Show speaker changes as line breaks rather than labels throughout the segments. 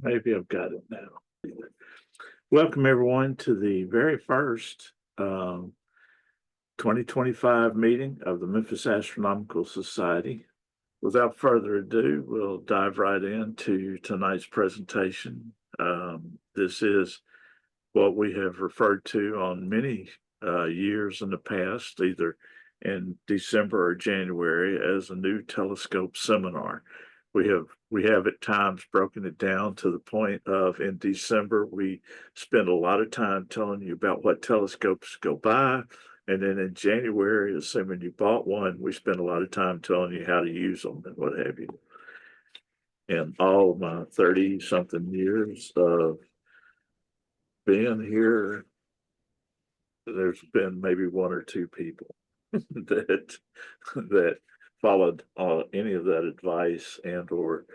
Maybe I've got it now. Welcome, everyone, to the very first 2025 meeting of the Memphis Astronomical Society. Without further ado, we'll dive right into tonight's presentation. This is what we have referred to on many years in the past, either in December or January, as a new telescope seminar. We have at times broken it down to the point of in December we spend a lot of time telling you about what telescopes go by, and then in January, assuming you bought one, we spend a lot of time telling you how to use them and what have you. In all of my 30-something years of being here, there's been maybe one or two people that followed any of that advice and or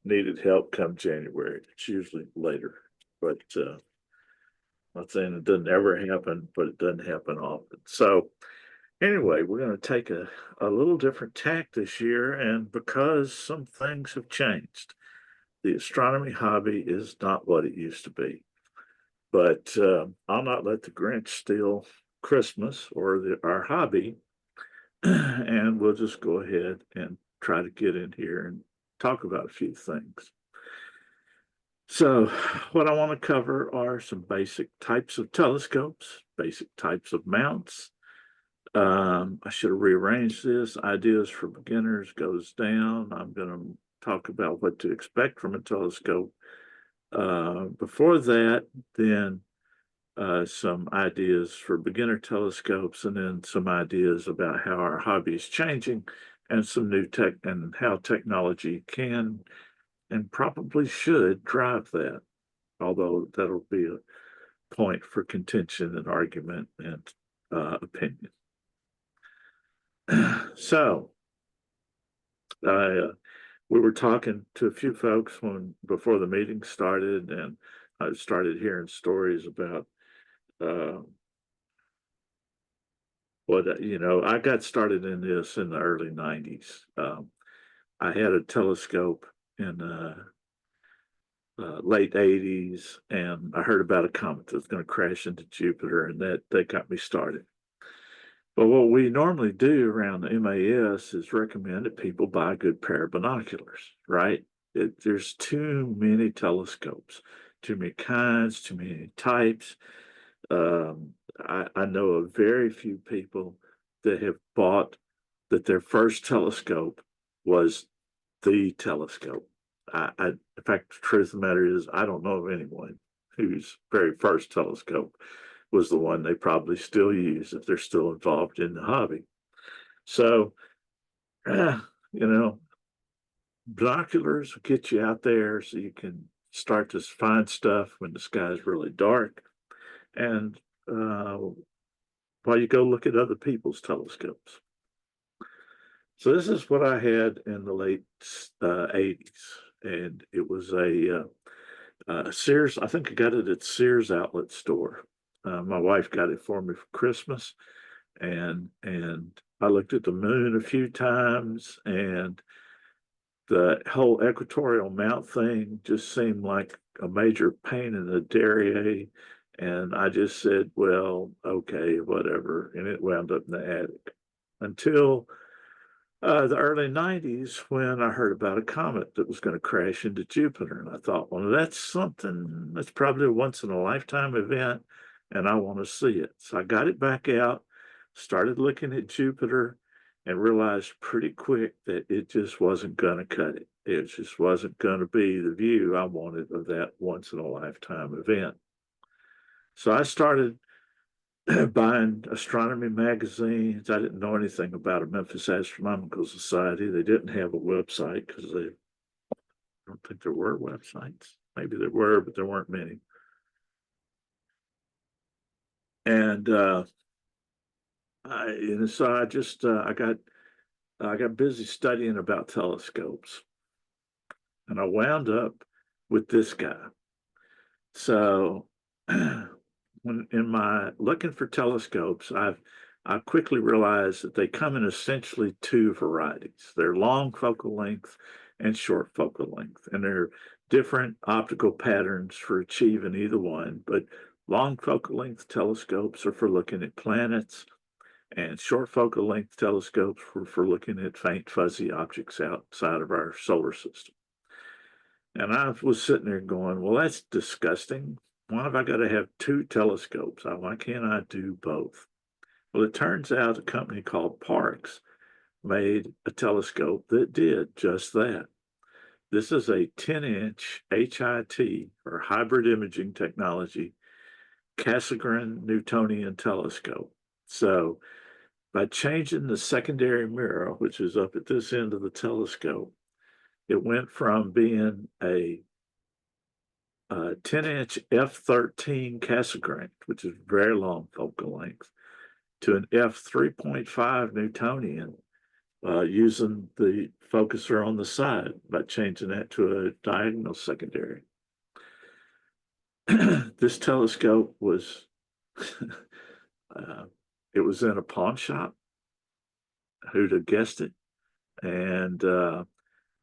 needed help come January. It's usually later, but I'm not saying it doesn't ever happen, but it doesn't happen often. So anyway, we're going to take a little different tack this year, and because some things have changed, the astronomy hobby is not what it used to be. But I'll not let the Grinch steal Christmas or our hobby. And we'll just go ahead and try to get in here and talk about a few things. So, what I want to cover are some basic types of telescopes, basic types of mounts. I should have rearranged this. Ideas for beginners goes down. I'm going to talk about what to expect from a telescope. Before that, then some ideas for beginner telescopes, and then some ideas about how our hobby is changing, and some new tech and how technology can and probably should drive that, although that'll be a point for contention and argument and opinion. So, we were talking to a few folks before the meeting started, and I started hearing stories about I got started in this in the early 90s. I had a telescope in late 80s, and I heard about a comet that was going to crash into Jupiter, and that got me started. But what we normally do around the MAS is recommend that people buy a good pair of binoculars, right? There's too many telescopes, too many kinds, too many types. I know of very few people that have bought that their first telescope was the telescope. In fact, the truth of the matter is, I don't know of anyone whose very first telescope was the one they probably still use if they're still involved in the hobby. So, binoculars will get you out there so you can start to find stuff when the sky is really dark. And while you go look at other people's telescopes. So this is what I had in the late 80s, and it was a Sears. I think I got it at Sears outlet store. My wife got it for me for Christmas, and I looked at the moon a few times, and the whole equatorial mount thing just seemed like a major pain in the derriere. And I just said, well, okay, whatever. And it wound up in the attic until the early 90s when I heard about a comet that was going to crash into Jupiter. And I thought, well, that's something that's probably a once in a lifetime event, and I want to see it. So I got it back out, started looking at Jupiter, and realized pretty quick that it just wasn't going to cut it. It just wasn't going to be the view I wanted of that once in a lifetime event. So I started buying astronomy magazines. I didn't know anything about a Memphis Astronomical Society. They didn't have a website because I don't think there were websites. Maybe there were, but there weren't many. And so I just I got busy studying about telescopes, and I wound up with this guy. So when in my looking for telescopes, I quickly realized that they come in essentially two varieties. They're long focal length and short focal length, and they're different optical patterns for achieving either one, but long focal length telescopes are for looking at planets, and short focal length telescopes for looking at faint fuzzy objects outside of our solar system. And I was sitting there going, well, that's disgusting. Why have I got to have two telescopes? Why can't I do both? Well, it turns out a company called Parkes made a telescope that did just that. This is a 10-inch HIT, or hybrid imaging technology, Cassegrain Newtonian telescope. So by changing the secondary mirror, which is up at this end of the telescope, it went from being a 10-inch f13 Cassegrain, which is very long focal length, to an f3.5 Newtonian using the focuser on the side by changing that to a diagonal secondary. This telescope was it was in a pawn shop. Who'd have guessed it? And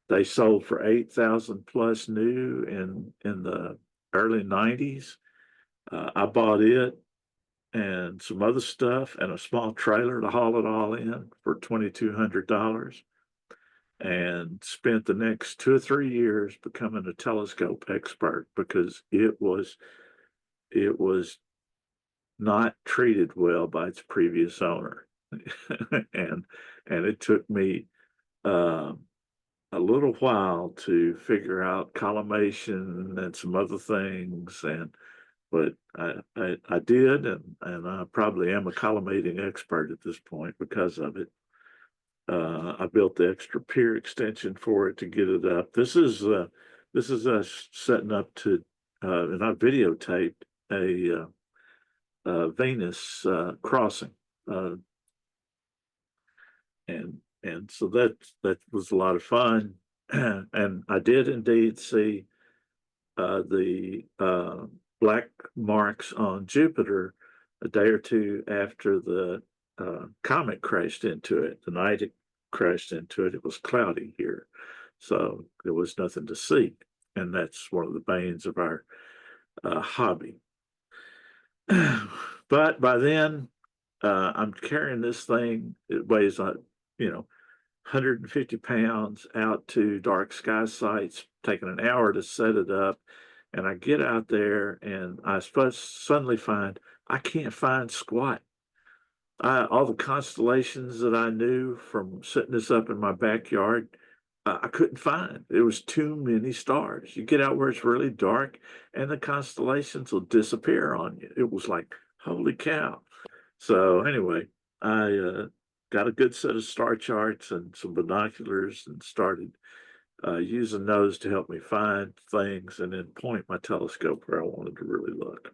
they sold for 8,000 plus new in the early 90s. I bought it and some other stuff and a small trailer to haul it all in for $2,200, and spent the next 2 or 3 years becoming a telescope expert because it was not treated well by its previous owner. and and it took me a little while to figure out collimation and some other things, but I did, and I probably am a collimating expert at this point because of it. I built the extra pier extension for it to get it up. This is us setting up to, and I videotaped a Venus crossing, uh, and so that was a lot of fun, and I did indeed see the black marks on Jupiter a day or two after the comet crashed into it. The night it crashed into it, it was cloudy here, so there was nothing to see, and that's one of the banes of our hobby. But by then, I'm carrying this thing. It weighs, 150 pounds out to dark sky sites, taking an hour to set it up. And I get out there and I suddenly find I can't find squat. All the constellations that I knew from setting this up in my backyard, I couldn't find. There was too many stars. You get out where it's really dark and the constellations will disappear on you. It was like, holy cow. So anyway, I got a good set of star charts and some binoculars and started using those to help me find things and then point my telescope where I wanted to really look.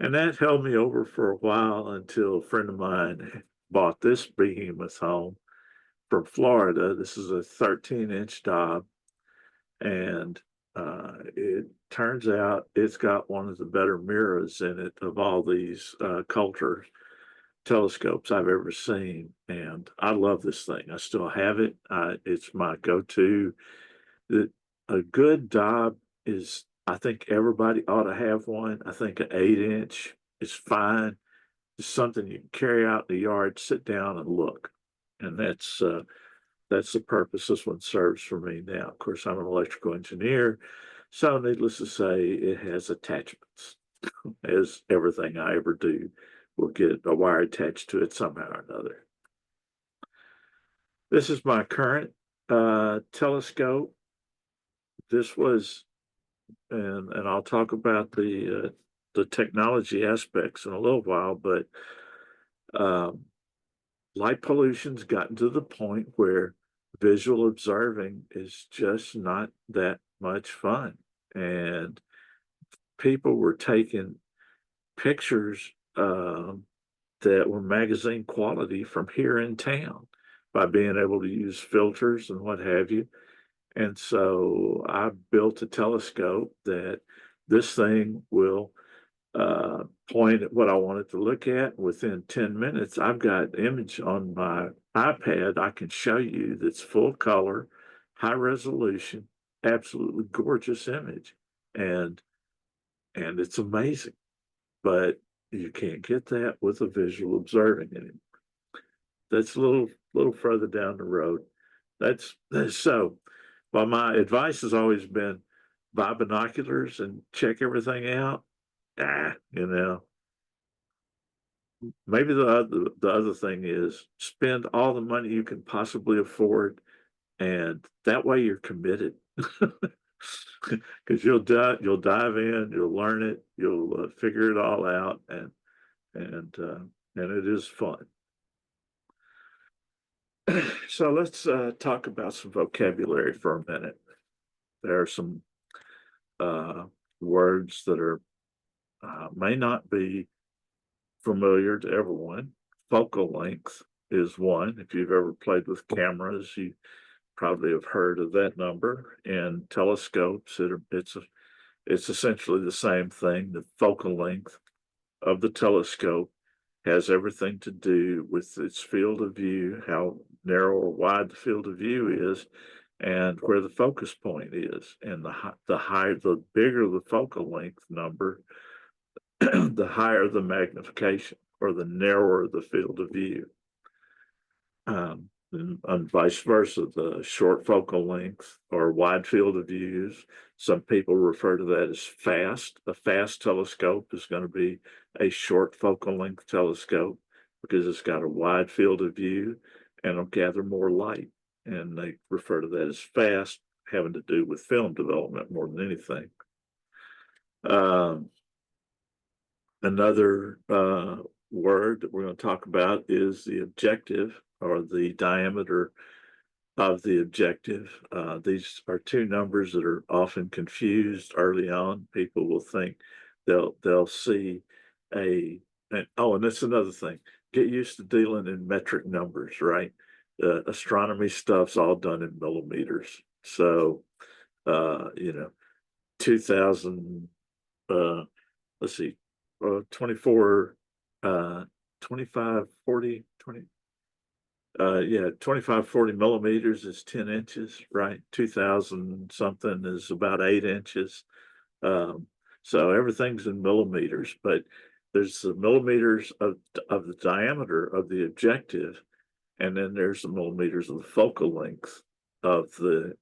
And that held me over for a while until a friend of mine bought this behemoth home from Florida. This is a 13-inch Dob, and it turns out it's got one of the better mirrors in it of all these Coulter telescopes I've ever seen. And I love this thing. I still have it. It's my go-to. A good Dob is, I think everybody ought to have one. I think an 8-inch is fine. It's something you can carry out in the yard, sit down and look. And that's the purpose this one serves for me now. Of course, I'm an electrical engineer, so needless to say, it has attachments, as everything I ever do will get a wire attached to it somehow or another. This is my current telescope. This was, and I'll talk about the technology aspects in a little while, but um, light pollution's gotten to the point where visual observing is just not that much fun. And people were taking pictures that were magazine quality from here in town by being able to use filters and what have you. And so I built a telescope that this thing will point at what I wanted to look at. Within 10 minutes, I've got an image on my iPad I can show you that's full color, high resolution, absolutely gorgeous image, and it's amazing. But you can't get that with a visual observing anymore. That's a little further down the road. That's so. Well, my advice has always been buy binoculars and check everything out. You know, maybe the other thing is spend all the money you can possibly afford, and that way you're committed. Because you'll dive in, you'll learn it, you'll figure it all out, and uh, and it is fun. So let's talk about some vocabulary for a minute. There are some uh, words that are may not be familiar to everyone. Focal length is one. If you've ever played with cameras, you probably have heard of that number. And telescopes, it's essentially the same thing. The focal length of the telescope has everything to do with its field of view, how narrow or wide the field of view is, and where the focus point is. And the bigger the focal length number, the higher the magnification, or the narrower the field of view. And vice versa, the short focal length or wide field of views. Some people refer to that as fast. A fast telescope is going to be a short focal length telescope because it's got a wide field of view and it'll gather more light. And they refer to that as fast, having to do with film development more than anything. Um, Another word that we're going to talk about is the objective, or the diameter of the objective. These are two numbers that are often confused early on. People will think they'll see and that's another thing. Get used to dealing in metric numbers, right? Astronomy stuff's all done in millimeters. So, 2000, let's see, 24, uh, 25, 40, 20, yeah, 25, 40 millimeters is 10 inches, right? 2000 something is about 8 inches. Um, so everything's in millimeters, but there's the millimeters of the diameter of the objective, and then there's the millimeters of the focal length of the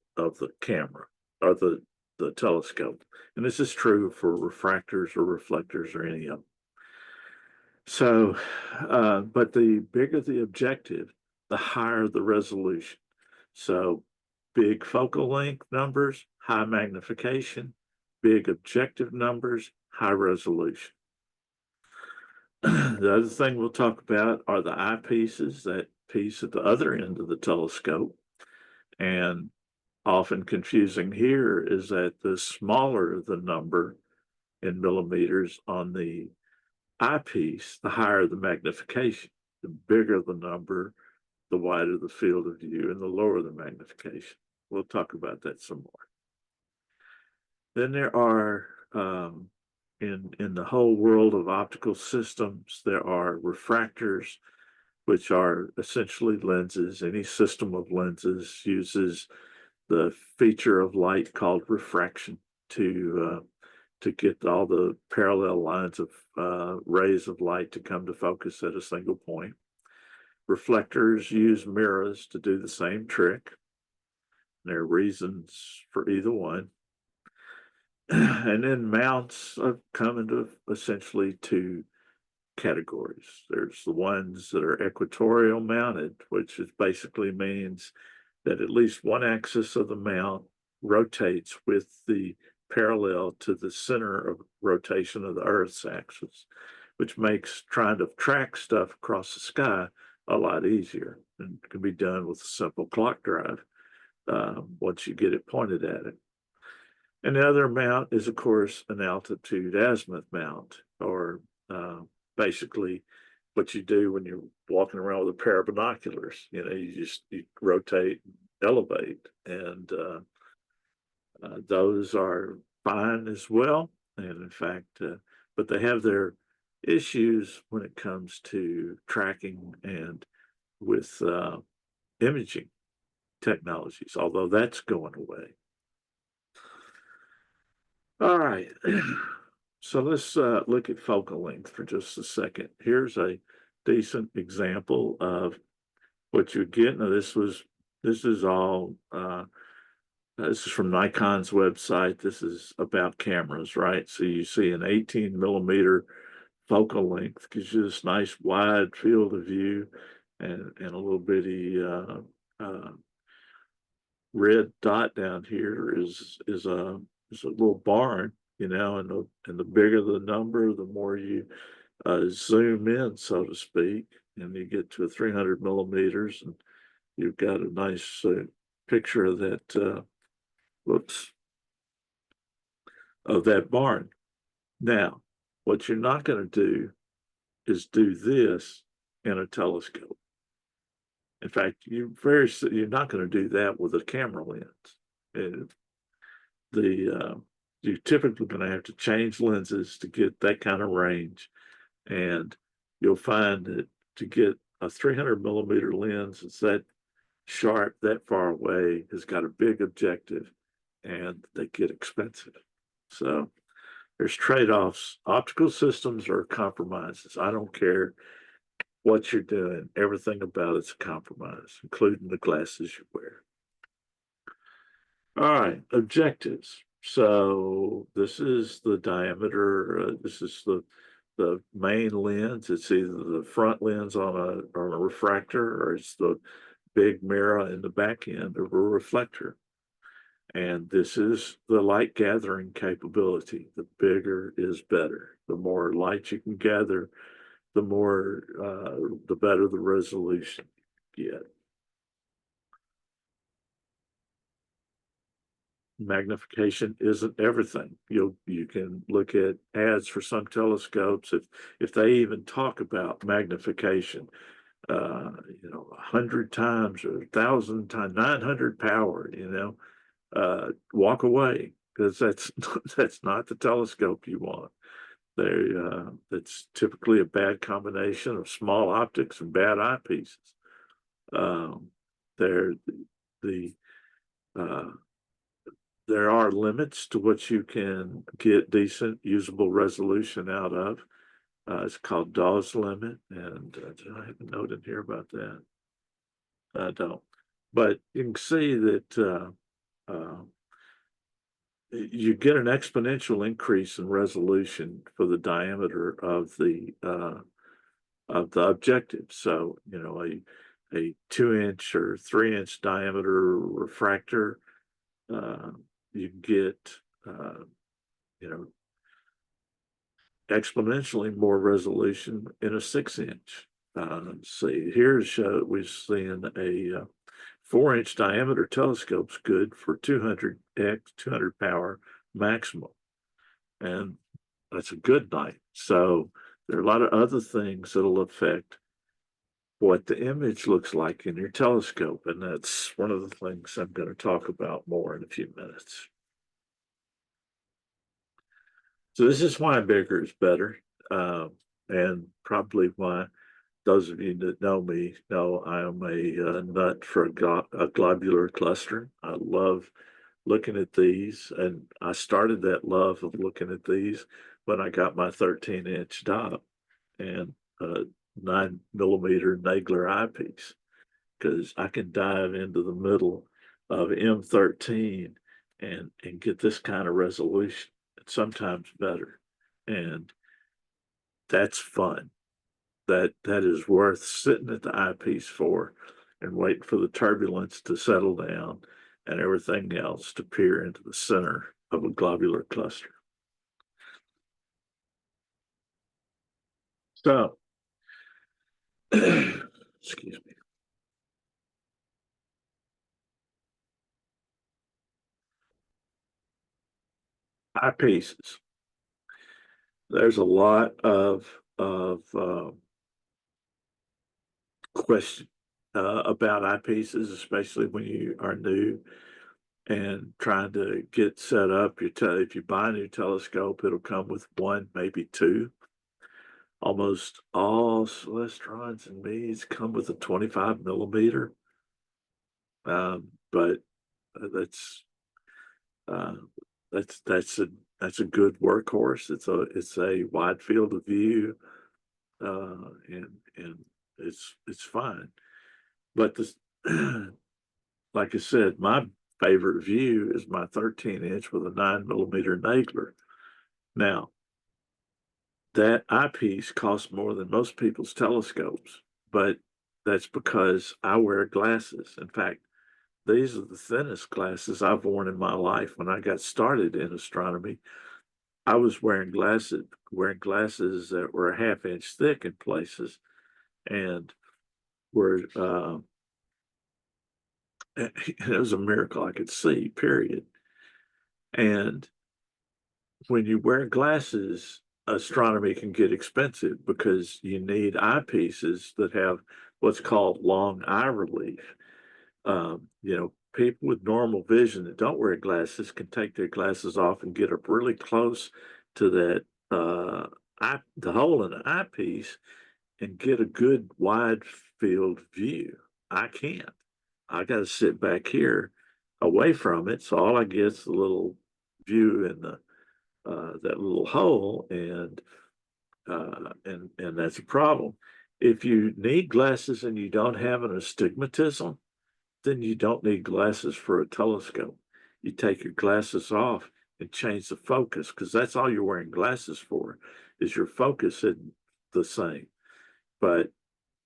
camera, or the telescope. And this is true for refractors or reflectors or any of them. So, but the bigger the objective, the higher the resolution. So, big focal length numbers, high magnification, big objective numbers, high resolution. The other thing we'll talk about are the eyepieces, that piece at the other end of the telescope. And often confusing here is that the smaller the number in millimeters on the eyepiece, the higher the magnification. The bigger the number, the wider the field of view, and the lower the magnification. We'll talk about that some more. Then there are in the whole world of optical systems, there are refractors, which are essentially lenses. Any system of lenses uses the feature of light called refraction to get all the parallel lines of rays of light to come to focus at a single point. Reflectors use mirrors to do the same trick. There are reasons for either one. And then mounts come into essentially two categories. There's the ones that are equatorial mounted, which basically means that at least one axis of the mount rotates with the parallel to the center of rotation of the Earth's axis, which makes trying to track stuff across the sky a lot easier, and can be done with a simple clock drive once you get it pointed at it. And the other mount is, of course, an altitude azimuth mount, or basically what you do when you're walking around with a pair of binoculars. You rotate, elevate, and those are fine as well. And in fact, but they have their issues when it comes to tracking and with imaging technologies, although that's going away. All right. So let's look at focal length for just a second. Here's a decent example of what you get. Now, this is all this is from Nikon's website. This is about cameras, right? So you see an 18 millimeter focal length gives you this nice wide field of view and a little bitty uh, red dot down here is a little barn, you know, and the bigger the number, the more you zoom in, so to speak, and you get to 300 millimeters, and you've got a nice picture of that. Whoops, of that barn. Now, what you're not going to do is do this in a telescope. In fact, you're not going to do that with a camera lens. And you're typically going to have to change lenses to get that kind of range, and you'll find that to get a 300 millimeter lens that's that sharp, that far away, has got a big objective, and they get expensive. So there's trade-offs. Optical systems are compromises. I don't care what you're doing. Everything about it's a compromise, including the glasses you wear. All right, objectives. So this is the diameter. This is the main lens. It's either the front lens on a refractor, or it's the big mirror in the back end of a reflector. And this is the light gathering capability. The bigger is better. The more light you can gather, the better the resolution you get. Magnification isn't everything. You can look at ads for some telescopes if they even talk about magnification, you know, 100 times or 1,000 times, 900 power, you know, walk away, because that's not the telescope you want. That's typically a bad combination of small optics and bad eyepieces. Um, they're the uh, there are limits to what you can get decent usable resolution out of. It's called Dawes limit, and do I have a note in here about that? I don't. But you can see that you get an exponential increase in resolution for the diameter of the objective. So, you know, a 2 inch or 3 inch diameter refractor, uh, you get you know, exponentially more resolution in a 6 inch. See, we've seen a 4 inch diameter telescope's good for 200x, 200 power maximum. And that's a good night. So there are a lot of other things that'll affect what the image looks like in your telescope. And that's one of the things I'm going to talk about more in a few minutes. So this is why bigger is better, and probably why those of you that know me know I am a nut for a globular cluster. I love looking at these, and I started that love of looking at these when I got my 13-inch dot and a 9 millimeter Nagler eyepiece, because I can dive into the middle of M13 and get this kind of resolution, and sometimes better. And that's fun. That is worth sitting at the eyepiece for and waiting for the turbulence to settle down and everything else to peer into the center of a globular cluster. So, excuse me, eyepieces. There's a lot of question about eyepieces, especially when you are new and trying to get set up. If you buy a new telescope, it'll come with one, maybe two. Almost all Celestrons and Me's come with a 25 millimeter, but uh, that's uh, that's that's a good workhorse. It's a wide field of view, and it's fine. But this, like I said, my favorite view is my 13-inch with a 9 millimeter Nagler. Now, that eyepiece costs more than most people's telescopes, but that's because I wear glasses. In fact, these are the thinnest glasses I've worn in my life. When I got started in astronomy, I was wearing glasses that were a half inch thick in places, and were it was a miracle I could see, period. And when you wear glasses, astronomy can get expensive because you need eyepieces that have what's called long eye relief. People with normal vision that don't wear glasses can take their glasses off and get up really close to that the hole in the eyepiece and get a good wide field view. I can't. I got to sit back here away from it, so all I get is a little view in the that little hole, and that's a problem. If you need glasses and you don't have an astigmatism, then you don't need glasses for a telescope. You take your glasses off and change the focus because that's all you're wearing glasses for, is your focus isn't the same. But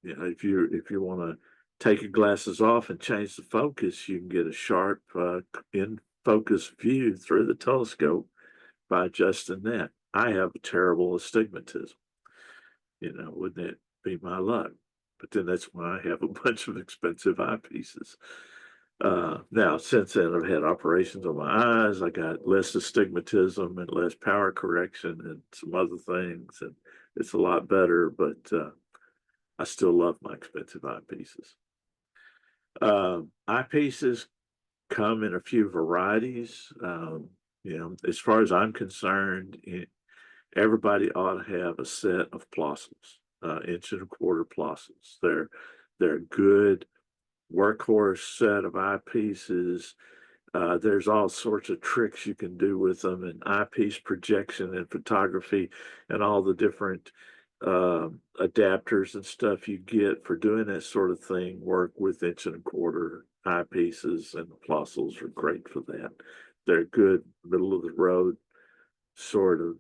if you want to take your glasses off and change the focus, you can get a sharp in focus view through the telescope by adjusting that. I have a terrible astigmatism. Wouldn't it be my luck? But then that's why I have a bunch of expensive eyepieces. Now, since then, I've had operations on my eyes. I got less astigmatism and less power correction and some other things, and it's a lot better. But I still love my expensive eyepieces. Eyepieces come in a few varieties. As far as I'm concerned, everybody ought to have a set of Plossums, inch and a quarter Plossums. They're good workhorse set of eyepieces. There's all sorts of tricks you can do with them, and eyepiece projection and photography, and all the different adapters and stuff you get for doing that sort of thing work with inch and a quarter eyepieces, and the Plossos are great for that. They're good, middle of the road sort of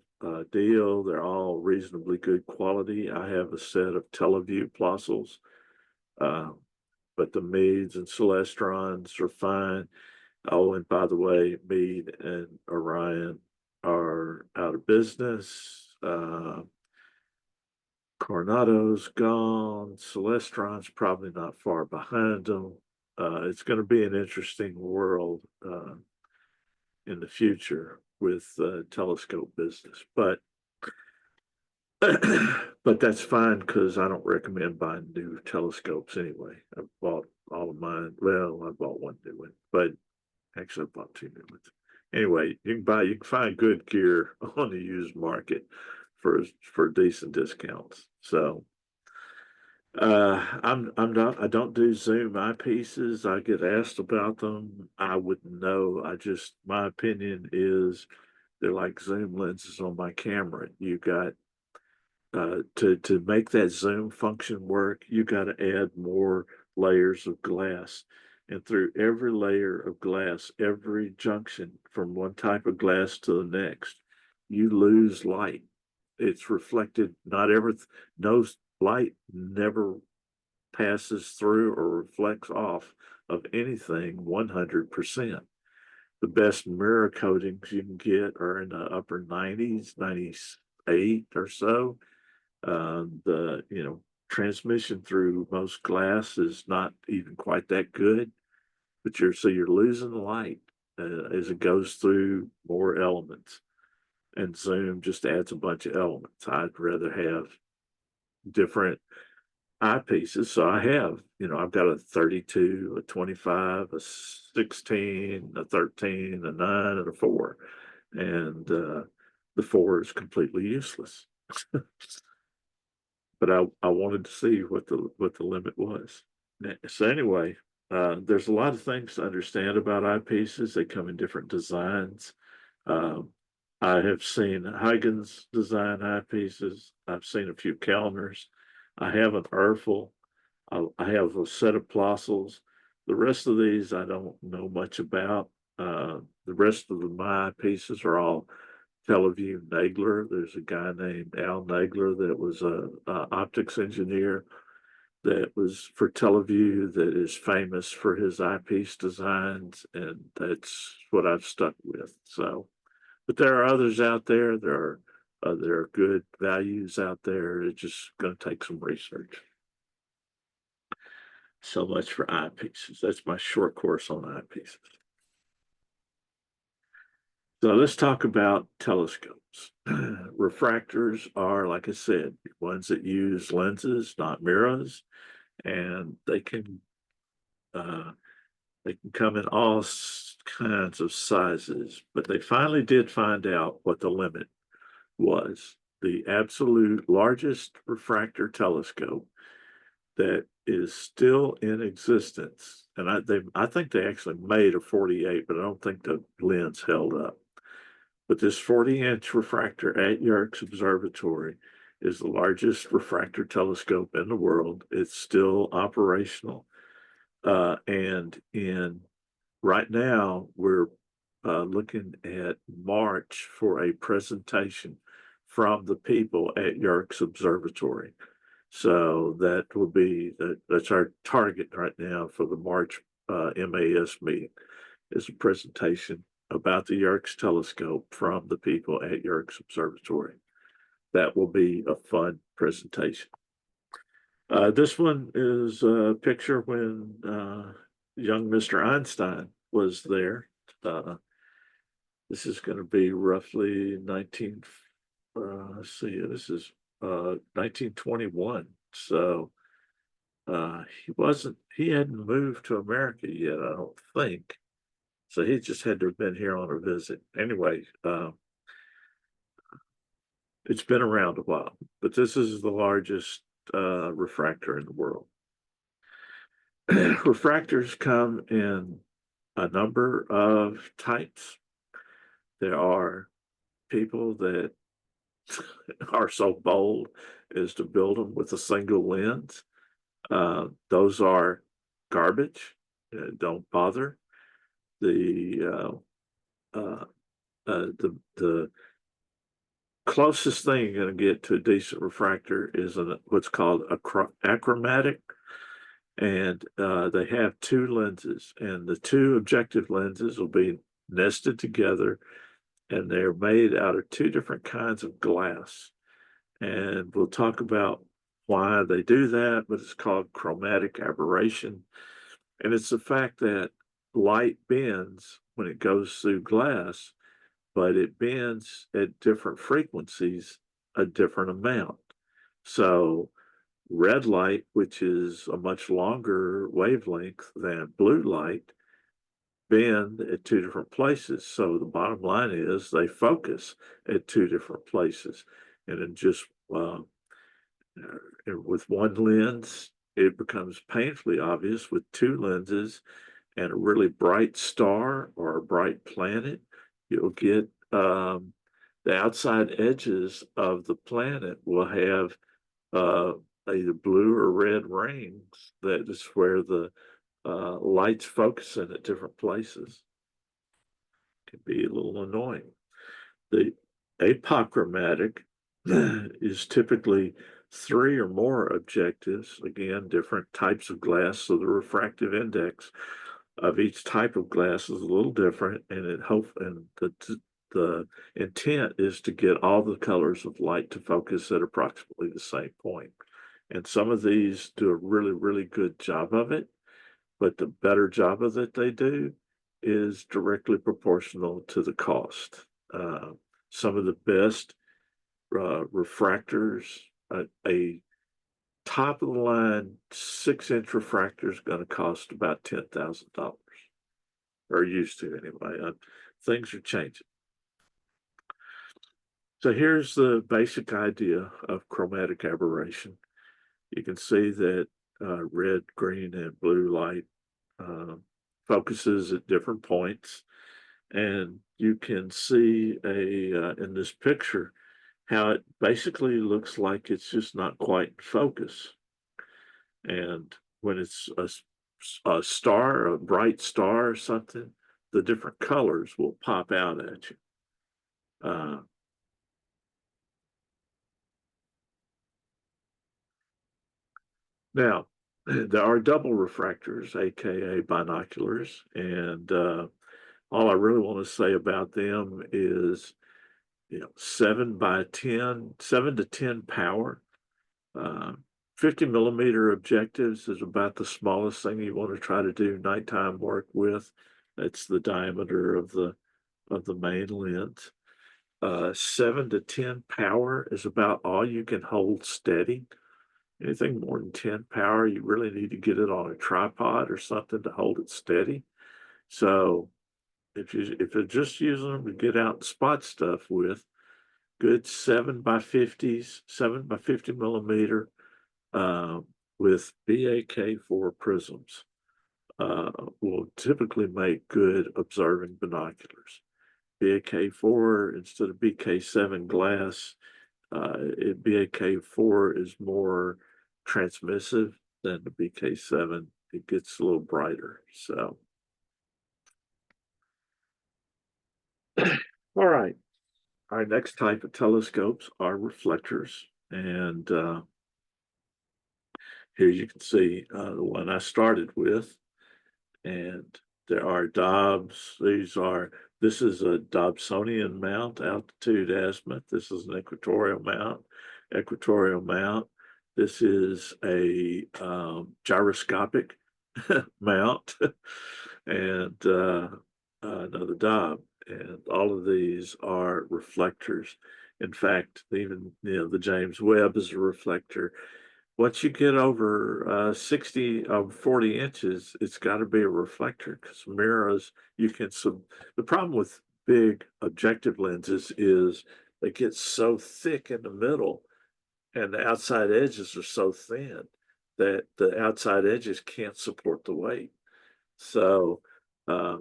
deal. They're all reasonably good quality. I have a set of Teleview Plossos, uh, but the Meads and Celestrons are fine. Oh, and by the way, Mead and Orion are out of business. Coronado's gone. Celestron's probably not far behind them. It's going to be an interesting world in the future with telescope business, but but that's fine because I don't recommend buying new telescopes anyway. I bought all of mine. Well, I bought one new one, but actually I bought two new ones. Anyway, you can find good gear on the used market for decent discounts. So I don't do zoom eyepieces. I get asked about them. I wouldn't know. My opinion is they're like zoom lenses on my camera. You got to make that zoom function work, you got to add more layers of glass. And through every layer of glass, every junction from one type of glass to the next, you lose light. It's reflected, no light never passes through or reflects off of anything 100%. The best mirror coatings you can get are in the upper 90s, 98 or so. The transmission through most glass is not even quite that good, but you're losing the light as it goes through more elements. And zoom just adds a bunch of elements. I'd rather have different eyepieces. So I've got a 32, a 25, a 16, a 13, a 9, and a 4. And the 4 is completely useless. But I wanted to see what the limit was. So anyway, there's a lot of things to understand about eyepieces. They come in different designs. Um, I have seen Huygens design eyepieces. I've seen a few Kellners. I have an Erfel. I have a set of Plossels. The rest of these I don't know much about. The rest of my pieces are all Teleview Nagler. There's a guy named Al Nagler that was a optics engineer that was for Teleview that is famous for his eyepiece designs, and that's what I've stuck with. So, but there are others out there. There are good values out there. It's just going to take some research. So much for eyepieces. That's my short course on eyepieces. So let's talk about telescopes. Refractors are, like I said, ones that use lenses, not mirrors, and uh, they can come in all kinds of sizes. But they finally did find out what the limit was. The absolute largest refractor telescope that is still in existence, and I think they actually made a 48, but I don't think the lens held up. But this 40-inch refractor at Yerkes Observatory is the largest refractor telescope in the world. It's still operational. And in right now, we're looking at March for a presentation from the people at Yerkes Observatory. So that's our target right now for the March MAS meeting is a presentation about the Yerkes telescope from the people at Yerkes Observatory. That will be a fun presentation. This one is a picture when young Mr. Einstein was there. This is going to be roughly 19, let's see, this is 1921. So he hadn't moved to America yet, I don't think. So he just had to have been here on a visit. Anyway, it's been around a while, but this is the largest refractor in the world. Refractors come in a number of types. There are people that are so bold as to build them with a single lens. Those are garbage. Don't bother. The the closest thing you're going to get to a decent refractor is what's called a achromatic, and they have two lenses, and the two objective lenses will be nested together, and they're made out of two different kinds of glass. And we'll talk about why they do that, but it's called chromatic aberration. And it's the fact that light bends when it goes through glass, but it bends at different frequencies a different amount. So red light, which is a much longer wavelength than blue light, bend at two different places. So the bottom line is they focus at two different places. And in just with one lens, it becomes painfully obvious. With two lenses and a really bright star or a bright planet, you'll get the outside edges of the planet will have either blue or red rings. That is where the light's focusing at different places. Can be a little annoying. The apochromatic is typically three or more objectives, again, different types of glass. So the refractive index of each type of glass is a little different, and the intent is to get all the colors of light to focus at approximately the same point. And some of these do a really, really good job of it, but the better job of it they do is directly proportional to the cost. Some of the best refractors, a top of the line 6-inch refractor is going to cost about $10,000, or used to anyway. Things are changing. So here's the basic idea of chromatic aberration. You can see that red, green, and blue light focuses at different points, And you can see in this picture how it basically looks like it's just not quite in focus. And when it's a star, a bright star or something, the different colors will pop out at you. Uh, Now, there are double refractors, aka binoculars, and all I really want to say about them is, 7 to 10 power. Uh, 50 millimeter objectives is about the smallest thing you want to try to do nighttime work with. That's the diameter of the main lens. 7 to 10 power is about all you can hold steady. Anything more than 10 power, you really need to get it on a tripod or something to hold it steady. So if you're just using them to get out and spot stuff with, good 7 by 50s, 7 by 50 millimeter uh, with BAK4 prisms will typically make good observing binoculars. BAK4 instead of BK7 glass, BAK4 is more transmissive than the BK7. It gets a little brighter. So, all right. Our next type of telescopes are reflectors. And here you can see the one I started with. And there are Dobbs. This is a Dobsonian mount, altitude azimuth. This is an equatorial mount. Equatorial mount. This is a gyroscopic mount and another Dob. And all of these are reflectors. In fact, even the James Webb is a reflector. Once you get over 60 of 40 inches, it's got to be a reflector because mirrors, you can sub. The problem with big objective lenses is they get so thick in the middle and the outside edges are so thin that the outside edges can't support the weight. So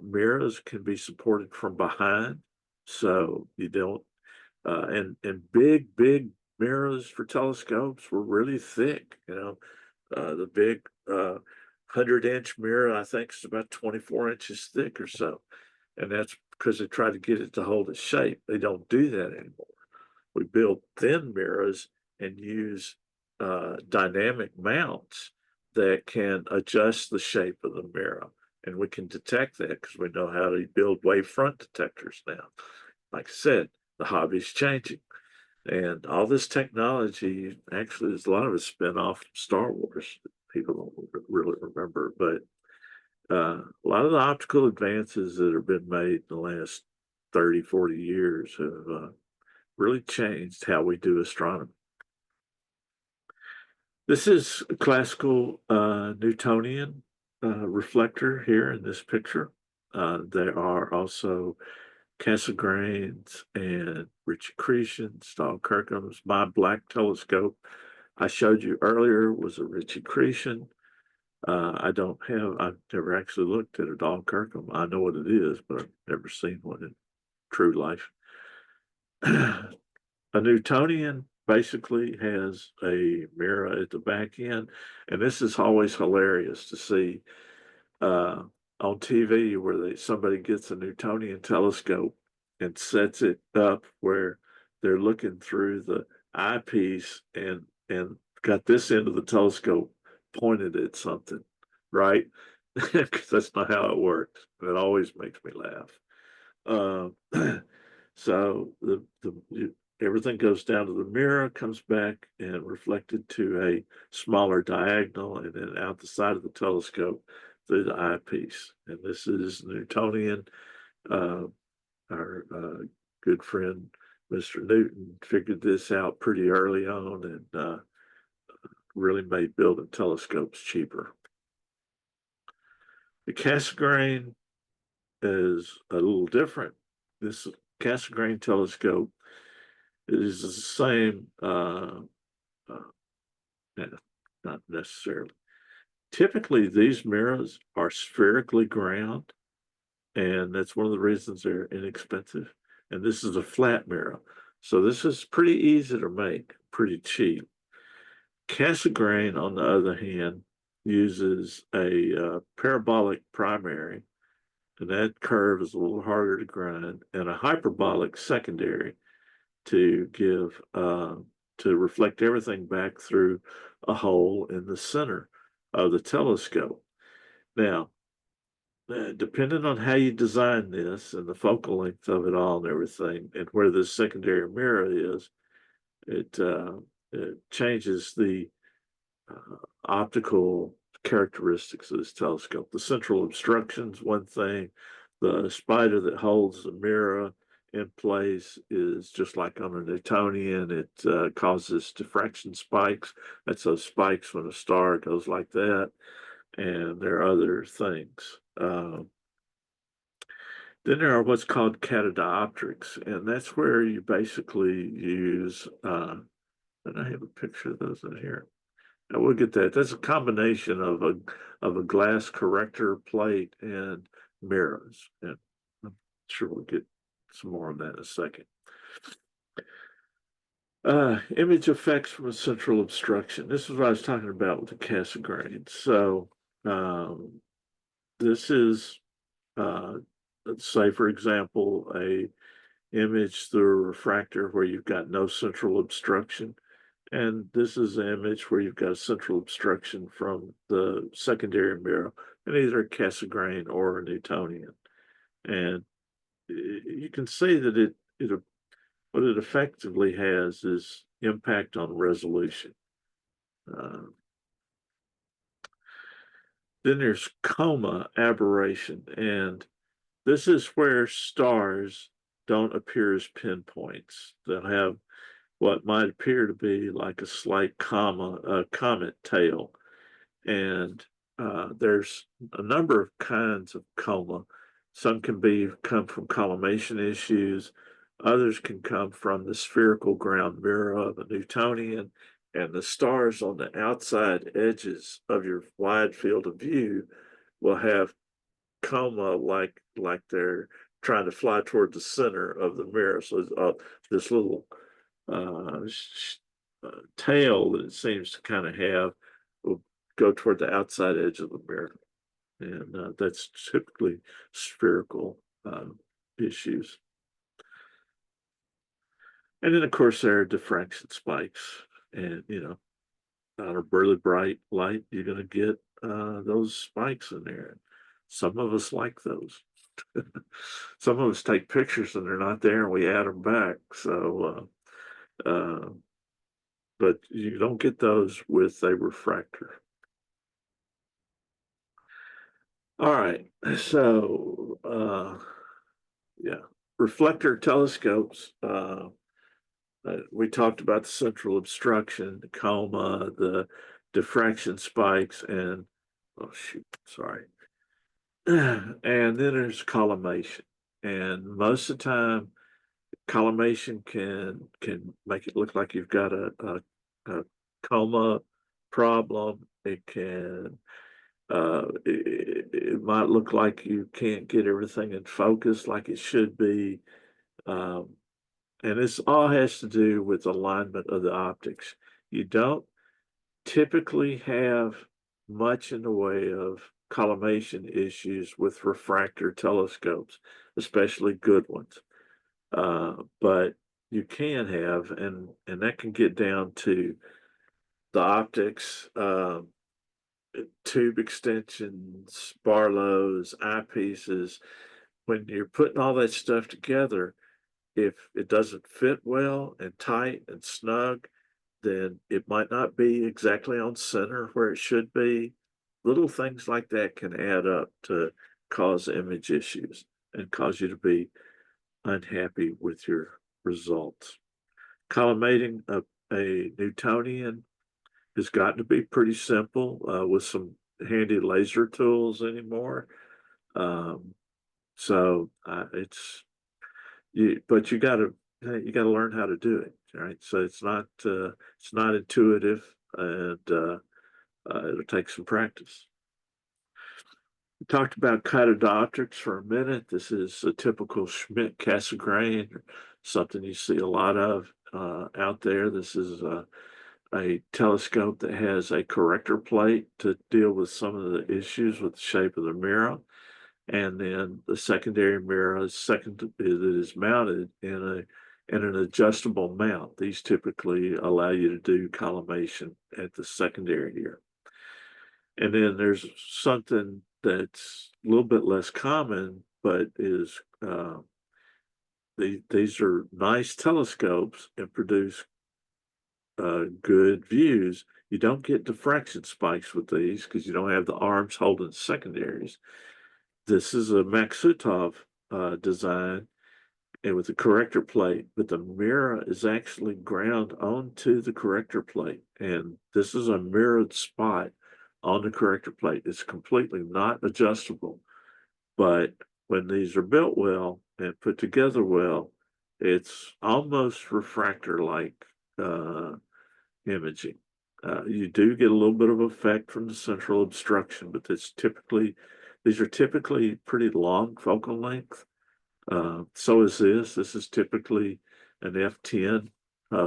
mirrors can be supported from behind, so you don't and big mirrors for telescopes were really thick. The big 100-inch mirror I think is about 24 inches thick or so, and that's because they try to get it to hold its shape. They don't do that anymore. We build thin mirrors and use dynamic mounts that can adjust the shape of the mirror. And we can detect that because we know how to build wavefront detectors now. Like I said, the hobby's changing. And all this technology, actually, there's a lot of it spin off from Star Wars that people don't really remember. But a lot of the optical advances that have been made in the last 30, 40 years have really changed how we do astronomy. This is a classical Newtonian reflector here in this picture. There are also Cassegrains and Ritchie-Chrétiens, Stahl-Kirkhams. My black telescope I showed you earlier was a Ritchie-Chrétien. I've never actually looked at a Dahl-Kirkham. I know what it is, but I've never seen one in true life. A Newtonian basically has a mirror at the back end, and this is always hilarious to see uh, on TV where somebody gets a Newtonian telescope and sets it up where they're looking through the eyepiece and got this end of the telescope pointed at something, right? Because that's not how it works. It always makes me laugh. Uh, so everything goes down to the mirror, comes back and reflected to a smaller diagonal, and then out the side of the telescope through the eyepiece. And this is Newtonian. Uh, our good friend Mr. Newton figured this out pretty early on and really made building telescopes cheaper. The Cassegrain is a little different. This Cassegrain telescope is the same, not necessarily. Typically, these mirrors are spherically ground, and that's one of the reasons they're inexpensive. And this is a flat mirror. So this is pretty easy to make, pretty cheap. Cassegrain, on the other hand, uses a parabolic primary, and that curve is a little harder to grind, and a hyperbolic secondary to give to reflect everything back through a hole in the center of the telescope. Now, depending on how you design this and the focal length of it all and everything, and where this secondary mirror is, it changes the optical characteristics of this telescope. The central obstruction's one thing. The spider that holds the mirror in place is just like on a Newtonian. It causes diffraction spikes. That's those spikes when a star goes like that. And there are other things. Then there are what's called catadioptrics, and that's where you basically use, and I have a picture of those in here. I will get that. That's a combination of a glass corrector plate and mirrors, and I'm sure we'll get some more on that in a second. Image effects from a central obstruction. This is what I was talking about with the Cassegrain. So this is, let's say, for example, a image through a refractor where you've got no central obstruction. And this is an image where you've got a central obstruction from the secondary mirror, and either a Cassegrain or a Newtonian. And you can see that what it effectively has is impact on resolution. Uh, then there's coma aberration, and this is where stars don't appear as pinpoints. They'll have what might appear to be like a slight comet tail. And there's a number of kinds of coma. Some can come from collimation issues. Others can come from the spherical ground mirror of a Newtonian, and the stars on the outside edges of your wide field of view will have coma like they're trying to fly toward the center of the mirror. So this little uh, tail that it seems to kind of have will go toward the outside edge of the mirror. And that's typically spherical issues. And then, of course, there are diffraction spikes. And, on a really bright light, you're going to get those spikes in there. Some of us like those. Some of us take pictures and they're not there and we add them back. So, but you don't get those with a refractor. All right, so yeah, reflector telescopes. We talked about the central obstruction, the coma, the diffraction spikes, and oh shoot, sorry. And then there's collimation, and most of the time, collimation can make it look like you've got a coma problem. It can it might look like you can't get everything in focus like it should be. Um, and this all has to do with alignment of the optics. You don't typically have much in the way of collimation issues with refractor telescopes, especially good ones. But you can have, and that can get down to the optics, tube extensions, Barlows, eyepieces. When you're putting all that stuff together, if it doesn't fit well and tight and snug, then it might not be exactly on center where it should be. Little things like that can add up to cause image issues and cause you to be unhappy with your results. Collimating a Newtonian has gotten to be pretty simple with some handy laser tools anymore. Um, so it's but you got to learn how to do it, right? So it's not intuitive, and it'll take some practice. We talked about catadioptrics for a minute. This is a typical Schmidt-Cassegrain, something you see a lot of out there. This is a telescope that has a corrector plate to deal with some of the issues with the shape of the mirror. And then the secondary mirror is it is mounted in an adjustable mount. These typically allow you to do collimation at the secondary here. And then there's something that's a little bit less common, but is these are nice telescopes and produce good views. You don't get diffraction spikes with these because you don't have the arms holding secondaries. This is a Maksutov design and with a corrector plate, but the mirror is actually ground onto the corrector plate. And this is a mirrored spot on the corrector plate. It's completely not adjustable. But when these are built well and put together well, it's almost refractor-like imaging. You do get a little bit of effect from the central obstruction, but these are typically pretty long focal length. So is this. This is typically an F10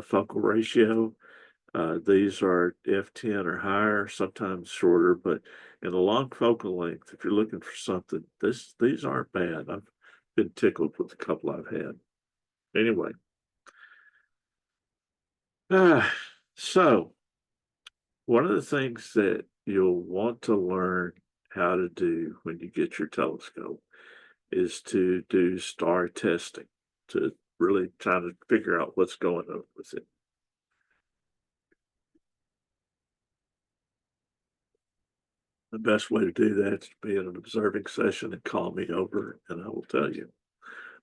focal ratio. These are F10 or higher, sometimes shorter, but in a long focal length, if you're looking for something, these aren't bad. I've been tickled with a couple I've had. Anyway, so one of the things that you'll want to learn how to do when you get your telescope is to do star testing to really try to figure out what's going on with it. The best way to do that is to be in an observing session and call me over and I will tell you.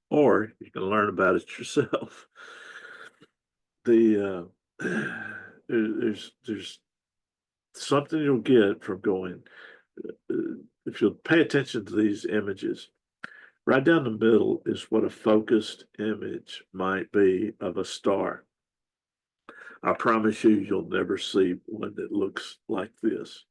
Or you can learn about it yourself. The there's something you'll get from going if you'll pay attention to these images. Right down the middle is what a focused image might be of a star. I promise you, you'll never see one that looks like this.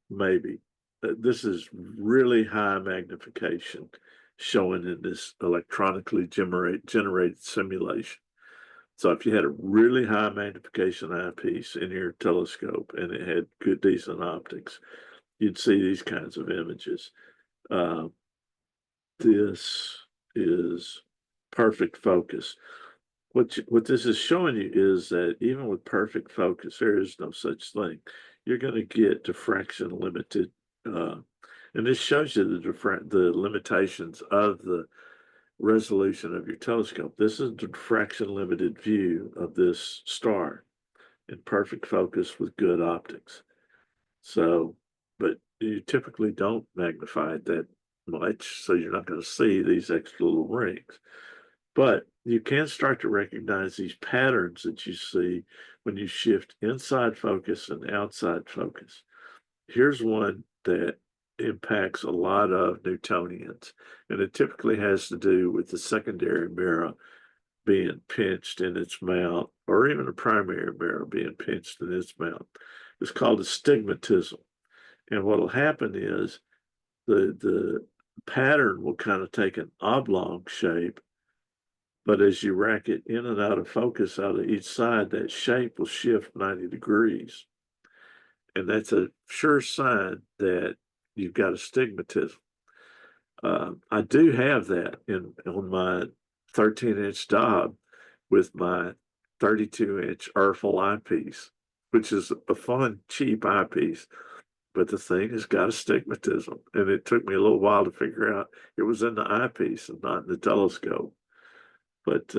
Maybe. This is really high magnification showing in this electronically generated simulation. So if you had a really high magnification eyepiece in your telescope and it had good, decent optics, you'd see these kinds of images. Uh, this is perfect focus. What this is showing you is that even with perfect focus, there is no such thing. You're going to get diffraction limited, uh, and this shows you the limitations of the resolution of your telescope. This is a diffraction limited view of this star in perfect focus with good optics. So, but you typically don't magnify it that much, so you're not going to see these extra little rings. But you can start to recognize these patterns that you see when you shift inside focus and outside focus. Here's one that impacts a lot of Newtonians, and it typically has to do with the secondary mirror being pinched in its mount, or even a primary mirror being pinched in its mount. It's called astigmatism. And what will happen is the pattern will kind of take an oblong shape, but as you rack it in and out of focus out of each side, that shape will shift 90 degrees. And that's a sure sign that you've got astigmatism. I do have that on my 13-inch Dob with my 32-inch Urfel eyepiece, which is a fun, cheap eyepiece. But the thing has got astigmatism. And it took me a little while to figure out it was in the eyepiece and not in the telescope. But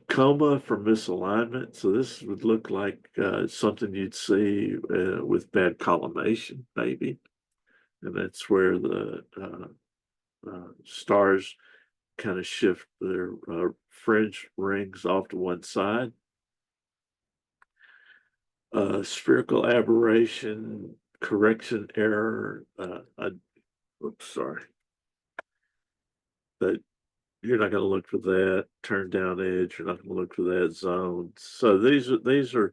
coma for misalignment. So this would look like something you'd see with bad collimation, maybe. And that's where the stars kind of shift their fringe rings off to one side. Spherical aberration, correction error. Oops, sorry. But you're not going to look for that turn down edge. You're not going to look for that zone. So these are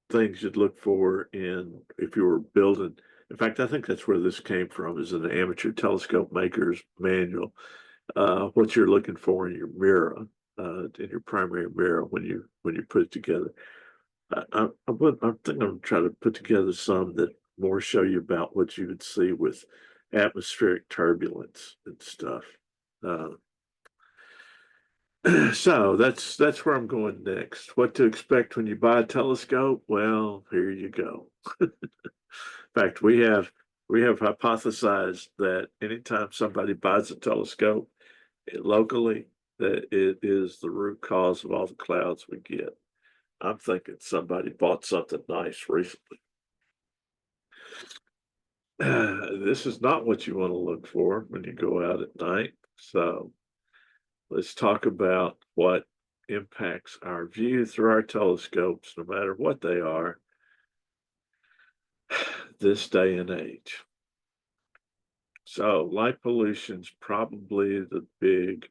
things you'd look for in if you were building. In fact, I think that's where this came from, is in the amateur telescope maker's manual. What you're looking for in your mirror, in your primary mirror when you put it together. I think I'm trying to put together some that more show you about what you would see with atmospheric turbulence and stuff. Uh, so that's where I'm going next. What to expect when you buy a telescope? Well, here you go. In fact, we have hypothesized that anytime somebody buys a telescope locally, that it is the root cause of all the clouds we get. I'm thinking somebody bought something nice recently. This is not what you want to look for when you go out at night. So let's talk about what impacts our view through our telescopes, no matter what they are, this day and age. So light pollution's probably the big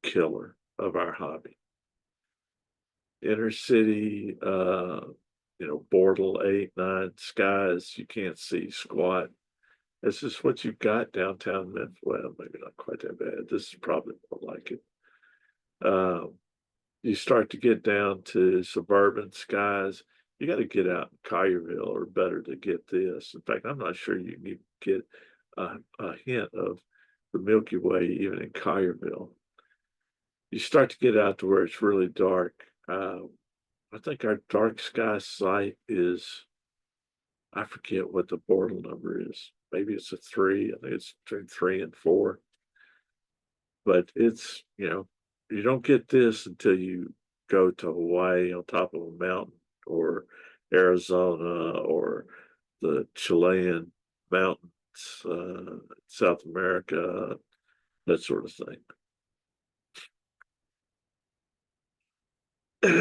killer of our hobby. Inner city, Bortle 8, 9 skies, you can't see squat. This is what you've got downtown Memphis. Well, maybe not quite that bad. This is probably more like it. Um, you start to get down to suburban skies. You got to get out in Collierville or better to get this. In fact, I'm not sure you can even get a hint of the Milky Way even in Collierville. You start to get out to where it's really dark. I think our dark sky site is, I forget what the Bortle number is. Maybe it's a 3. I think it's between 3 and 4. But it's, you don't get this until you go to Hawaii on top of a mountain, or Arizona, or the Chilean mountains, South America, that sort of thing.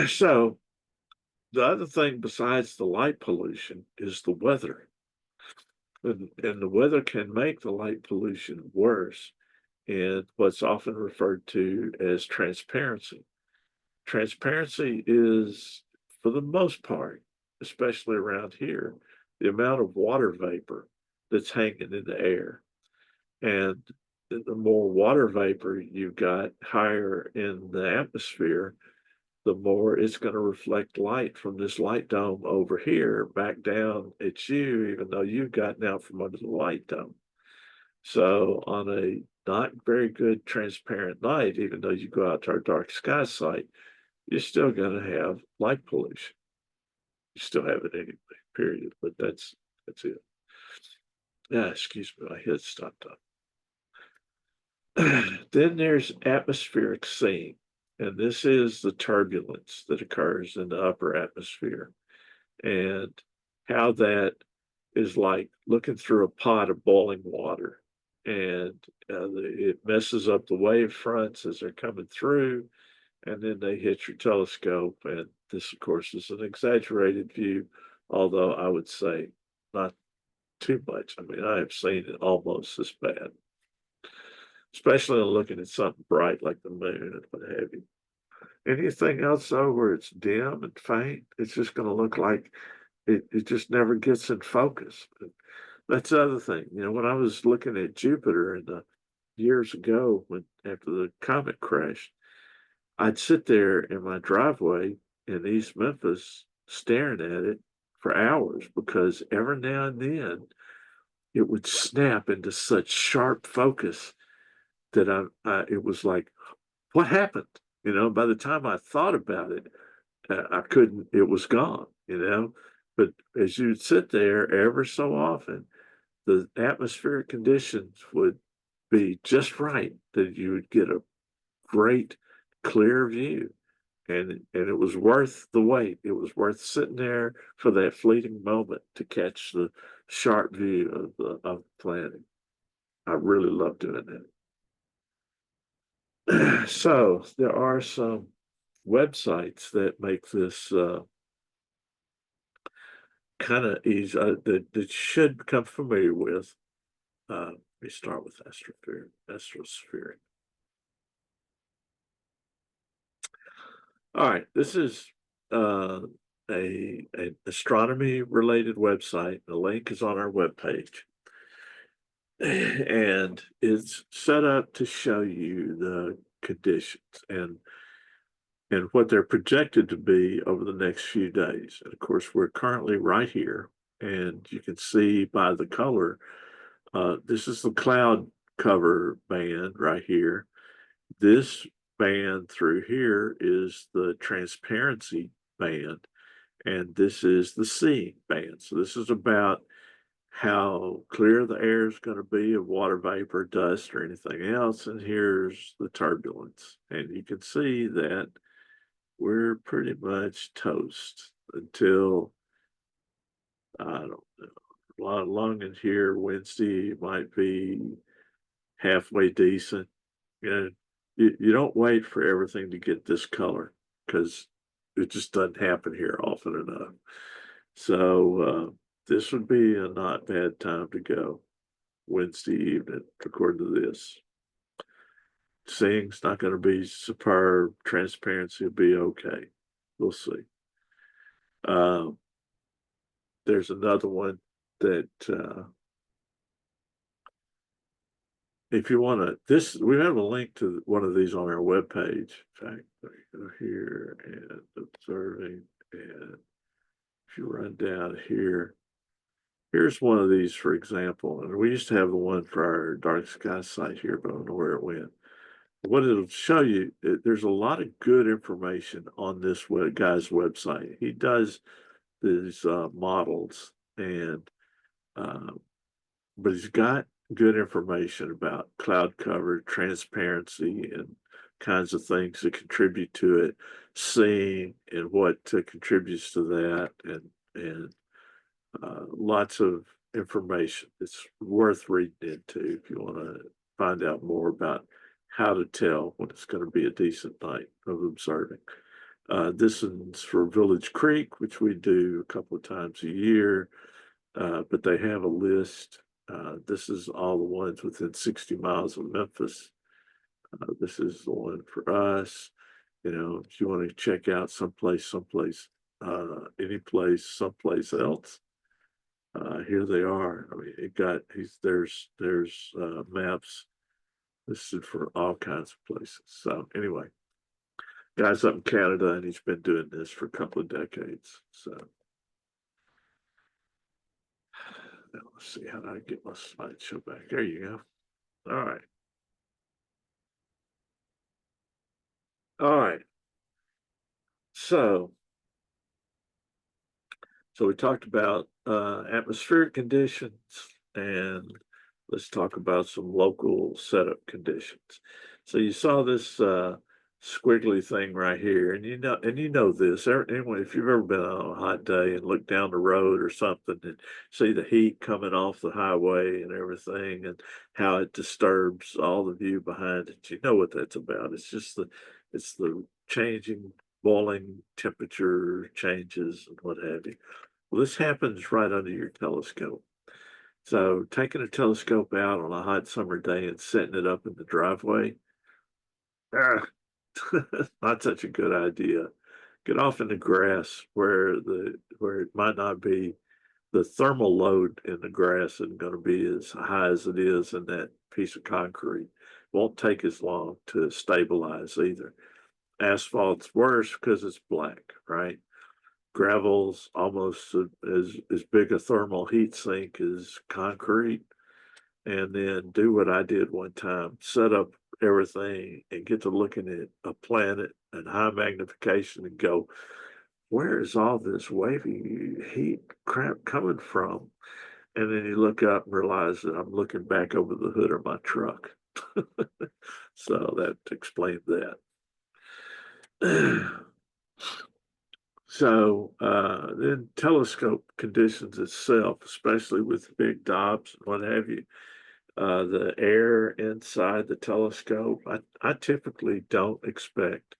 So the other thing besides the light pollution is the weather. And the weather can make the light pollution worse, and what's often referred to as transparency. Transparency is, for the most part, especially around here, the amount of water vapor that's hanging in the air. And the more water vapor you've got higher in the atmosphere, the more it's going to reflect light from this light dome over here back down at you, even though you've gotten out from under the light dome. So on a not very good transparent night, even though you go out to our dark sky site, you're still going to have light pollution. You still have it anyway, period. But that's it. Yeah, excuse me, I hit stop time. Then there's atmospheric seeing, and this is the turbulence that occurs in the upper atmosphere, and how that is like looking through a pot of boiling water, and it messes up the wave fronts as they're coming through, and then they hit your telescope. And this, of course, is an exaggerated view, although I would say not too much. I mean, I have seen it almost as bad, especially looking at something bright like the moon and what have you. Anything else, though, where it's dim and faint, it's just going to look like it just never gets in focus. That's the other thing. When I was looking at Jupiter in the years ago, when after the comet crashed, I'd sit there in my driveway in East Memphis staring at it for hours, because every now and then it would snap into such sharp focus that it was like, what happened? By the time I thought about it, I couldn't, it was gone. But as you'd sit there ever so often, the atmospheric conditions would be just right that you would get a great clear view. And it was worth the wait. It was worth sitting there for that fleeting moment to catch the sharp view of the planet. I really love doing that. So there are some websites that make this kind of easy, that should become familiar with. Let me start with Astrospheric. All right, this is uh, an astronomy related website. The link is on our webpage. And it's set up to show you the conditions and what they're projected to be over the next few days. And of course, we're currently right here, and you can see by the color, this is the cloud cover band right here. This band through here is the transparency band, and this is the seeing band. So this is about how clear the air is going to be of water vapor, dust, or anything else. And here's the turbulence. And you can see that we're pretty much toast until, I don't know, long in here, Wednesday might be halfway decent. You know, you don't wait for everything to get this color because it just doesn't happen here often enough. So this would be a not bad time to go Wednesday evening, according to this. Seeing's not going to be superb. Transparency will be okay. We'll see. There's another one that if you want to, this we have a link to one of these on our webpage. In fact, let me go here and observing, and if you run down here, here's one of these, for example. And we used to have the one for our dark sky site here, but I don't know where it went. What it'll show you, there's a lot of good information on this guy's website. He does these models, and but he's got good information about cloud cover, transparency, and kinds of things that contribute to it, seeing and what contributes to that, and lots of information. It's worth reading into if you want to find out more about how to tell when it's going to be a decent night of observing. This is for Village Creek, which we do a couple of times a year, but they have a list. This is all the ones within 60 miles of Memphis. This is the one for us. You know, if you want to check out someplace, any place, someplace else, here they are. I mean, there's maps listed for all kinds of places. So anyway, guy's up in Canada, and he's been doing this for a couple of decades. So now let's see how do I get my slideshow back. There you go. All right. All right. So we talked about atmospheric conditions, and let's talk about some local setup conditions. So you saw this squiggly thing right here, and you know this. Anyway, if you've ever been on a hot day and looked down the road or something and see the heat coming off the highway and everything, and how it disturbs all the view behind it, you know what that's about. It's the changing, boiling temperature changes and what have you. Well, this happens right under your telescope. So taking a telescope out on a hot summer day and setting it up in the driveway, ah, not such a good idea. Get off in the grass where it might not be the thermal load in the grass isn't going to be as high as it is in that piece of concrete. Won't take as long to stabilize either. Asphalt's worse because it's black, right? Gravel's almost as big a thermal heat sink as concrete. And then do what I did one time, set up everything and get to looking at a planet and high magnification and go, where is all this wavy heat crap coming from? And then you look up and realize that I'm looking back over the hood of my truck. So that explained that. So then telescope conditions itself, especially with big dobs and what have you, the air inside the telescope, I typically don't expect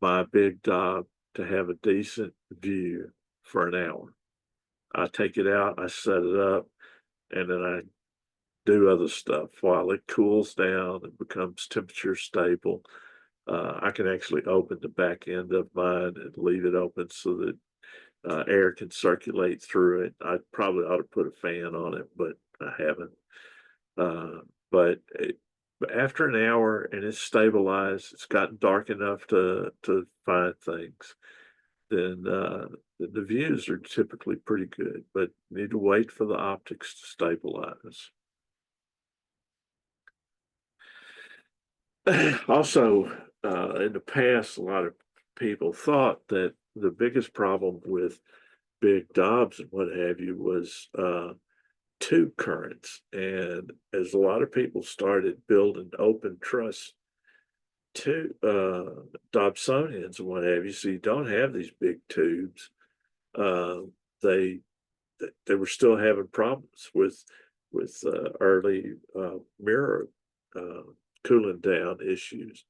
my big Dob to have a decent view for an hour. I take it out, I set it up, and then I do other stuff while it cools down and becomes temperature stable. I can actually open the back end of mine and leave it open so that air can circulate through it. I probably ought to put a fan on it, but I haven't. Uh, but after an hour and it's stabilized, it's gotten dark enough to find things, then the views are typically pretty good. But you need to wait for the optics to stabilize. Also, in the past, a lot of people thought that the biggest problem with big Dobbs and what have you was tube currents. And as a lot of people started building open truss to Dobsonians and what have you, so you don't have these big tubes. Uh, they they were still having problems with early mirror uh, cooling down issues.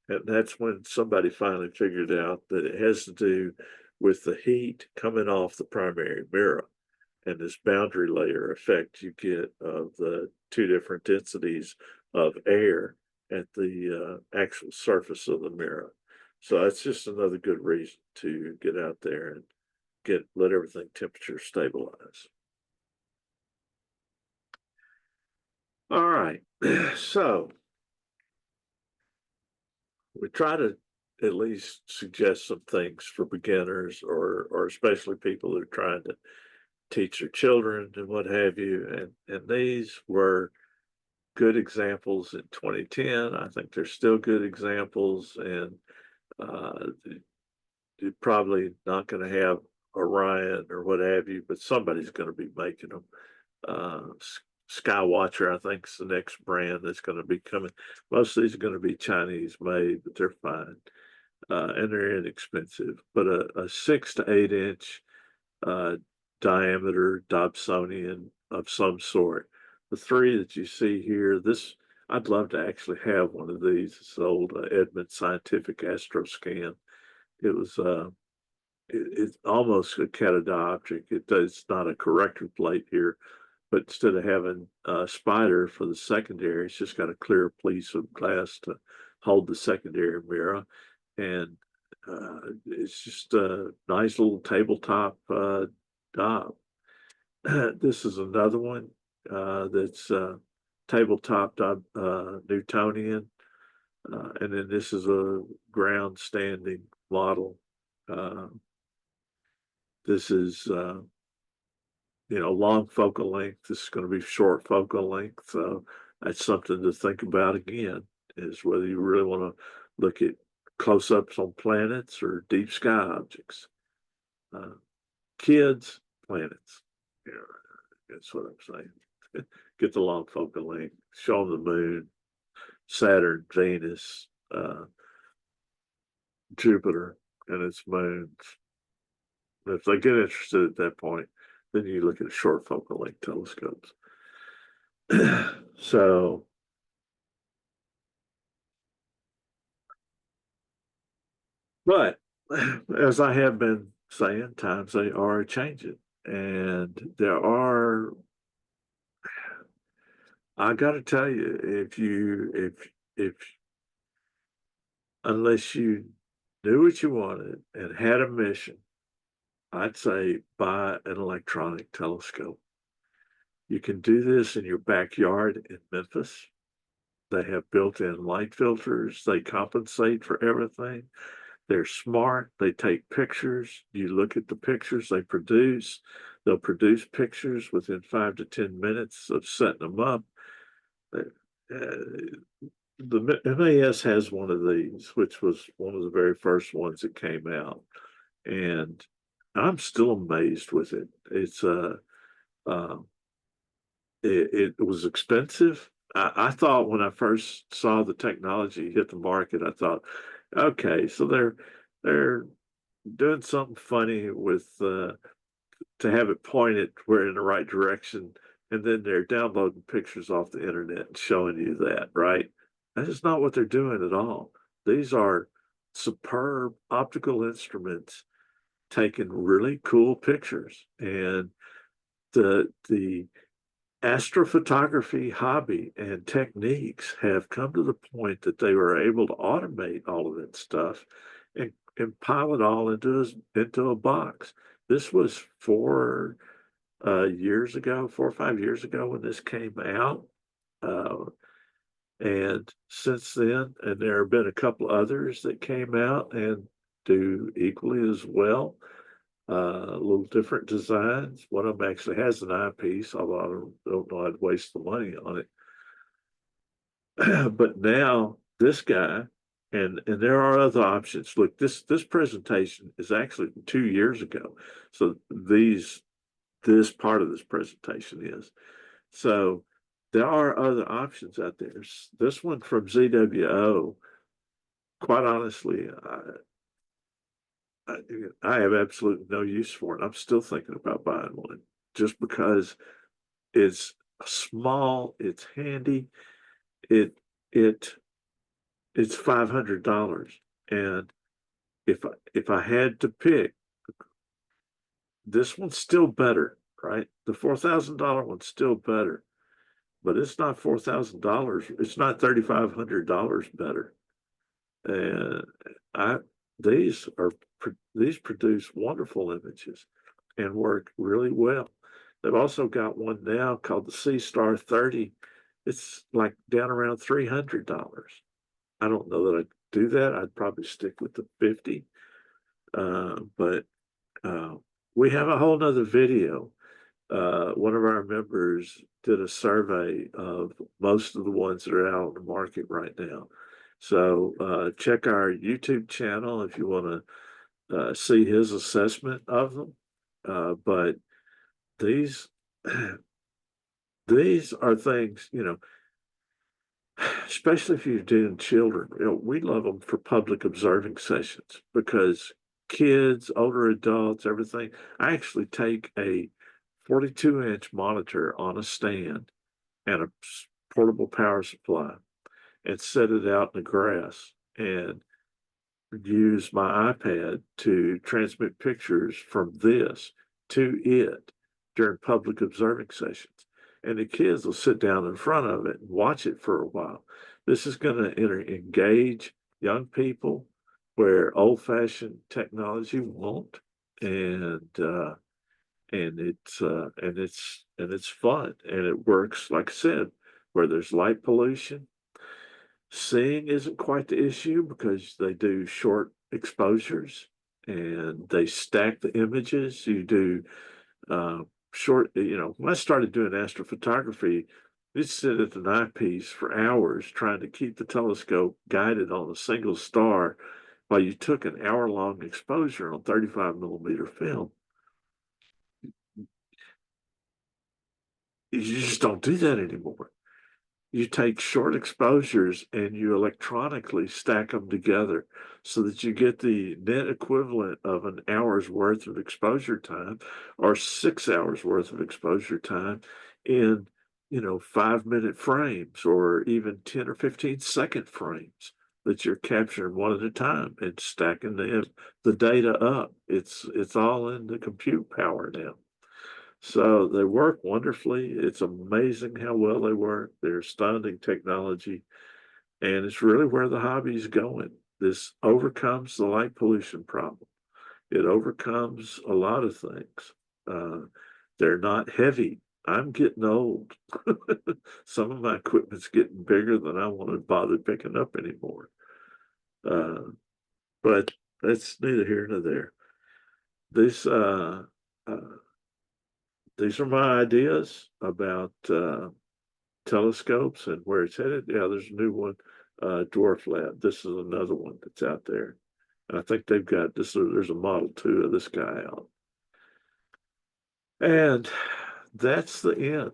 And that's when somebody finally figured out that it has to do with the heat coming off the primary mirror and this boundary layer effect you get of the two different densities of air at the actual surface of the mirror. So that's just another good reason to get out there and let everything temperature stabilize. All right. So we try to at least suggest some things for beginners or especially people that are trying to teach their children and what have you. And these were good examples in 2010. I think they're still good examples, and uh, you're probably not going to have Orion or what have you, but somebody's going to be making them. Uh, Skywatcher, I think, is the next brand that's going to be coming. Most of these are going to be Chinese made, but they're fine. And they're inexpensive. But a 6 to 8 inch uh, diameter Dobsonian of some sort. The three that you see here, this I'd love to actually have one of these. It's the old Edmund Scientific Astroscan. It was it's almost a catadioptric. It's not a corrector plate here, but instead of having a spider for the secondary, it's just got a clear piece of glass to hold the secondary mirror. And it's just a nice little tabletop Dob. This is another one that's tabletop Newtonian. And then this is a ground standing model. Uh, this is long focal length. This is going to be short focal length. So that's something to think about again, is whether you really want to look at close-ups on planets or deep sky objects. Uh, Kids, planets. Yeah, that's what I'm saying. Get the long focal length, show them the moon, Saturn, Venus, Jupiter, and its moons. If they get interested at that point, then you look at short focal length telescopes. So, but as I have been saying, times they are changing, and there are. I got to tell you, if unless you knew what you wanted and had a mission, I'd say buy an electronic telescope. You can do this in your backyard in Memphis. They have built-in light filters. They compensate for everything. They're smart. They take pictures. You look at the pictures they produce. They'll produce pictures within 5 to 10 minutes of setting them up. Uh, the MAS has one of these, which was one of the very first ones that came out, and I'm still amazed with it. Um, it was expensive. I thought when I first saw the technology hit the market, I thought, okay, so they're doing something funny with to have it pointed where in the right direction, and then they're downloading pictures off the internet and showing you that, right? That is not what they're doing at all. These are superb optical instruments taking really cool pictures, and the astrophotography hobby and techniques have come to the point that they were able to automate all of that stuff and pile it all into a box. This was 4 years ago, 4 or 5 years ago when this came out. Uh, and since then, and there have been a couple others that came out and do equally as well. Little different designs. One of them actually has an eyepiece, although I don't know I'd waste the money on it. But now this guy, and there are other options. Look, this presentation is actually 2 years ago. So this part of this presentation is. So there are other options out there. This one from ZWO, quite honestly, I, I have absolutely no use for it. I'm still thinking about buying one just because it's small, it's handy, it it it's $500, and if I had to pick, this one's still better, right? The $4,000 one's still better, but it's not $4,000. It's not $3,500 better. And I these are these produce wonderful images and work really well. They've also got one now called the C Star 30. It's like down around $300. I don't know that I'd do that. I'd probably stick with the 50. But uh, we have a whole nother video. One of our members did a survey of most of the ones that are out on the market right now. So check our YouTube channel if you want to see his assessment of them. But these these are things, especially if you're doing children. We love them for public observing sessions because kids, older adults, everything. I actually take a 42-inch monitor on a stand and a portable power supply and set it out in the grass and use my iPad to transmit pictures from this to it during public observing sessions. And the kids will sit down in front of it and watch it for a while. This is going to engage young people where old-fashioned technology won't, and it's fun and it works. Like I said, where there's light pollution, seeing isn't quite the issue because they do short exposures and they stack the images. You do short, when I started doing astrophotography, we'd sit at an eyepiece for hours trying to keep the telescope guided on a single star while you took an hour-long exposure on 35 millimeter film. You just don't do that anymore. You take short exposures and you electronically stack them together so that you get the net equivalent of an hour's worth of exposure time or 6 hours worth of exposure time in 5-minute frames or even 10 or 15-second frames that you're capturing one at a time and stacking the data up. It's all in the compute power now. So they work wonderfully. It's amazing how well they work. They're astounding technology, and it's really where the hobby is going. This overcomes the light pollution problem. It overcomes a lot of things. Uh, they're not heavy. I'm getting old. Some of my equipment's getting bigger than I want to bother picking up anymore. Uh, but that's neither here nor there. This uh, these are my ideas about telescopes and where it's headed. Yeah, there's a new one, Dwarf Lab. This is another one that's out there. And I think they've got this. There's a Model 2 of this guy out. And that's the end.